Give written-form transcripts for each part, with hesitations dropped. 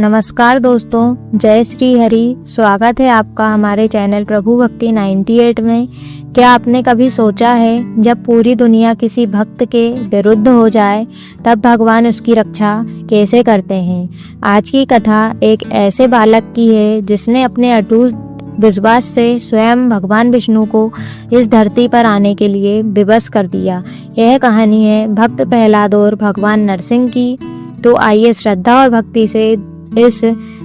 नमस्कार दोस्तों, जय श्री हरि। स्वागत है आपका हमारे चैनल प्रभु भक्ति 98 में। क्या आपने कभी सोचा है जब पूरी दुनिया किसी भक्त के विरुद्ध हो जाए तब भगवान उसकी रक्षा कैसे करते हैं। आज की कथा एक ऐसे बालक की है जिसने अपने अटूट विश्वास से स्वयं भगवान विष्णु को इस धरती पर आने के लिए विवश कर दिया। यह कहानी है भक्त प्रहलाद और भगवान नरसिंह की। तो आइए श्रद्धा और भक्ति से इस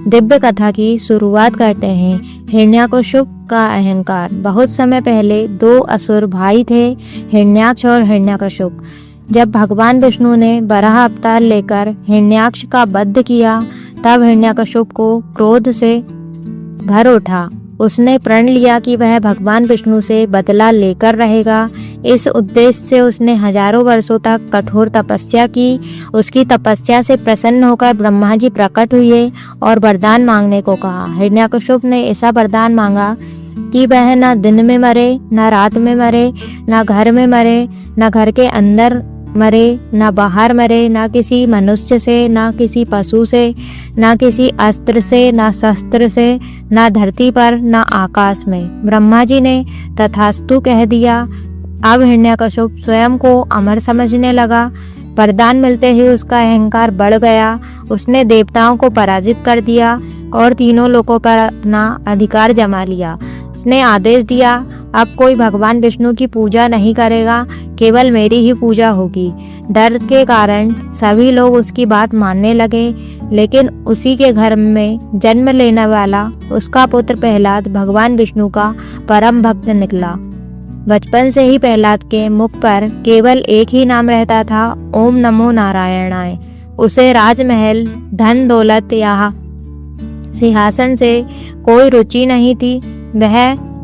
दिव्य कथा की शुरुआत करते हैं। हिरण्याकशिपु का अहंकार। बहुत समय पहले दो असुर भाई थे, हिरण्याक्ष और हिरण्यकशिपु। जब भगवान विष्णु ने वराह अवतार लेकर हिरण्याक्ष का वध किया तब हिरण्यकशिपु को क्रोध से भर उठा। उसने प्रण लिया कि वह भगवान विष्णु से बदला लेकर रहेगा। इस उद्देश्य से उसने हजारों वर्षों तक कठोर तपस्या की। उसकी तपस्या से प्रसन्न होकर ब्रह्मा जी प्रकट हुए और वरदान मांगने को कहा। हिरण्याकशिपु ने ऐसा वरदान मांगा कि वह न दिन में मरे, न रात में मरे, न घर में मरे, न घर के अंदर मरे, न बाहर मरे, न किसी मनुष्य से, न किसी पशु से, न किसी अस्त्र से, न शस्त्र से, न धरती पर, न आकाश में। ब्रह्मा जी ने तथास्तु कह दिया। अब हिरण्याकशिपु स्वयं को अमर समझने लगा। वरदान मिलते ही उसका अहंकार बढ़ गया। उसने देवताओं को पराजित कर दिया और तीनों लोकों पर अपना अधिकार जमा लिया। उसने आदेश दिया, अब कोई भगवान विष्णु की पूजा नहीं करेगा, केवल मेरी ही पूजा होगी। डर के कारण सभी लोग उसकी बात मानने लगे, लेकिन उसी के घर में जन्म लेने वाला उसका पुत्र प्रहलाद भगवान विष्णु का परम भक्त निकला। बचपन से ही प्रहलाद के मुख पर केवल एक ही नाम रहता था, ओम नमो नारायणाय। उसे राजमहल, धन दौलत या सिंहासन से कोई रुचि नहीं थी। वह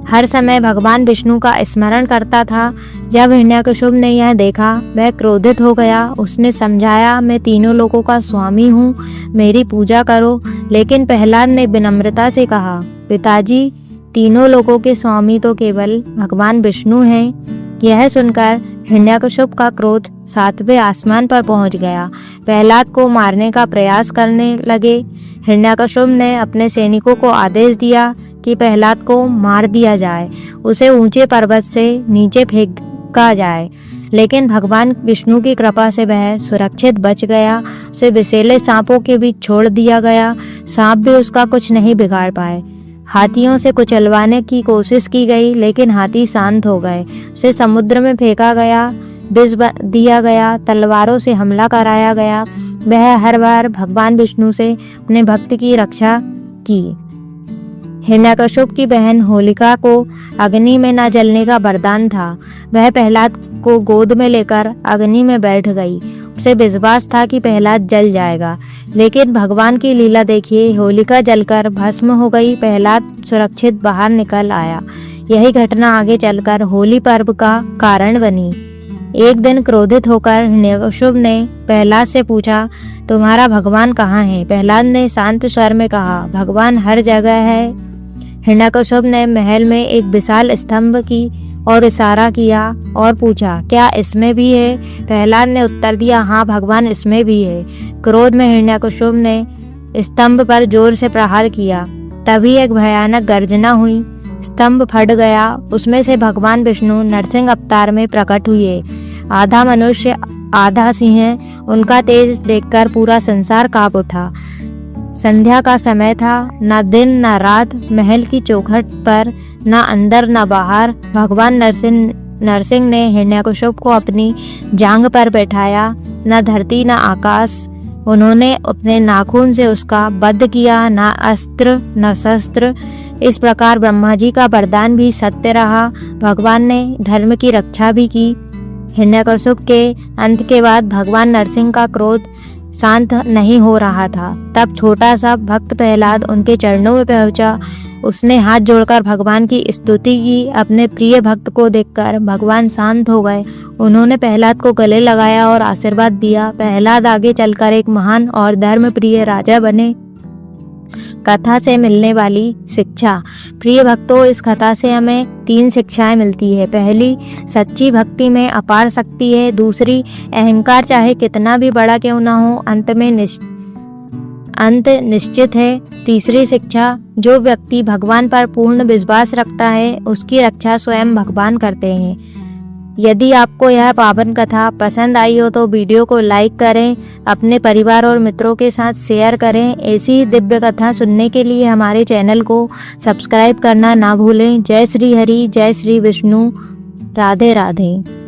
हर समय भगवान विष्णु का स्मरण करता था। जब हिरण्याकशिपु ने यह देखा वह क्रोधित हो गया। उसने समझाया, मैं तीनों लोगों का स्वामी हूँ, मेरी पूजा करो। लेकिन प्रहलाद ने विनम्रता से कहा, पिताजी, तीनों लोगों के स्वामी तो केवल भगवान विष्णु हैं। यह सुनकर हिरण्याकशिपु का क्रोध 7वें आसमान पर पहुंच गया। प्रहलाद को मारने का प्रयास करने लगे। हिरण्याकशिपु ने अपने सैनिकों को आदेश दिया कि प्रहलाद को मार दिया जाए, उसे ऊंचे पर्वत से नीचे फेंका जाए। लेकिन भगवान विष्णु की कृपा से वह सुरक्षित बच गया। उसे विषैले सांपों के बीच छोड़ दिया गया। सांप भी उसका कुछ नहीं बिगाड़ पाए। हाथियों से कुचलवाने की कोशिश की गई, लेकिन हाथी शांत हो गए। उसे समुद्र में फेंका गया, विष दिया गया, तलवारों से हमला कराया गया। वह हर बार भगवान विष्णु से अपने भक्त की रक्षा की। हिरण्याकशिपु की बहन होलिका को अग्नि में न जलने का वरदान था। वह प्रहलाद को गोद में लेकर अग्नि में बैठ गई। उसे विश्वास था कि प्रहलाद जल जाएगा, लेकिन भगवान की लीला देखिए, होलिका जलकर भस्म हो गई। प्रहलाद सुरक्षित बाहर निकल आया। यही घटना आगे चलकर होली पर्व का कारण बनी। एक दिन क्रोधित होकर हिरण्याकशिपु ने प्रहलाद से पूछा, तुम्हारा भगवान कहाँ है? प्रहलाद ने शांत स्वर में कहा, भगवान हर जगह है। हिरण्याकशिपु ने महल में एक विशाल स्तंभ की और इशारा किया और पूछा, क्या इसमें भी है? प्रहलाद ने उत्तर दिया, हाँ भगवान, इसमें भी है। क्रोध में हिरण्याकशिपु ने स्तंभ पर जोर से प्रहार किया। तभी एक भयानक गर्जना हुई। स्तंभ फट गया। उसमें से भगवान विष्णु नरसिंह अवतार में प्रकट हुए। आधा मनुष्य आधा सिंह। उनका तेज देखकर पूरा संसार कांप उठा। संध्या का समय था। न दिन न रात। महल की चौखट पर न अंदर न बाहर। भगवान नरसिंह ने हिरण्याकशिपु को अपनी जांघ पर बैठाया। न धरती न आकाश। उन्होंने अपने नाखून से उसका वध किया। न अस्त्र न शस्त्र। इस प्रकार ब्रह्मा जी का वरदान भी सत्य रहा। भगवान ने धर्म की रक्षा भी की। हिरण्याकशिपु के अंत के बाद भगवान नरसिंह का क्रोध शांत नहीं हो रहा था। तब छोटा सा भक्त प्रहलाद उनके चरणों में पहुंचा। उसने हाथ जोड़कर भगवान की स्तुति की। अपने प्रिय भक्त को देखकर भगवान शांत हो गए। उन्होंने प्रहलाद को गले लगाया और आशीर्वाद दिया। प्रहलाद आगे चलकर एक महान और धर्म प्रिय राजा बने। कथा से मिलने वाली शिक्षा। प्रिय भक्तों, इस कथा से हमें 3 शिक्षाएं मिलती है। पहली, सच्ची भक्ति में अपार शक्ति है। दूसरी, अहंकार चाहे कितना भी बड़ा क्यों ना हो, अंत में अंत निश्चित है। तीसरी शिक्षा, जो व्यक्ति भगवान पर पूर्ण विश्वास रखता है उसकी रक्षा स्वयं भगवान करते हैं। यदि आपको यह पावन कथा पसंद आई हो तो वीडियो को लाइक करें, अपने परिवार और मित्रों के साथ शेयर करें। ऐसी ही दिव्य कथा सुनने के लिए हमारे चैनल को सब्सक्राइब करना ना भूलें। जय श्री हरि, जय श्री विष्णु, राधे राधे।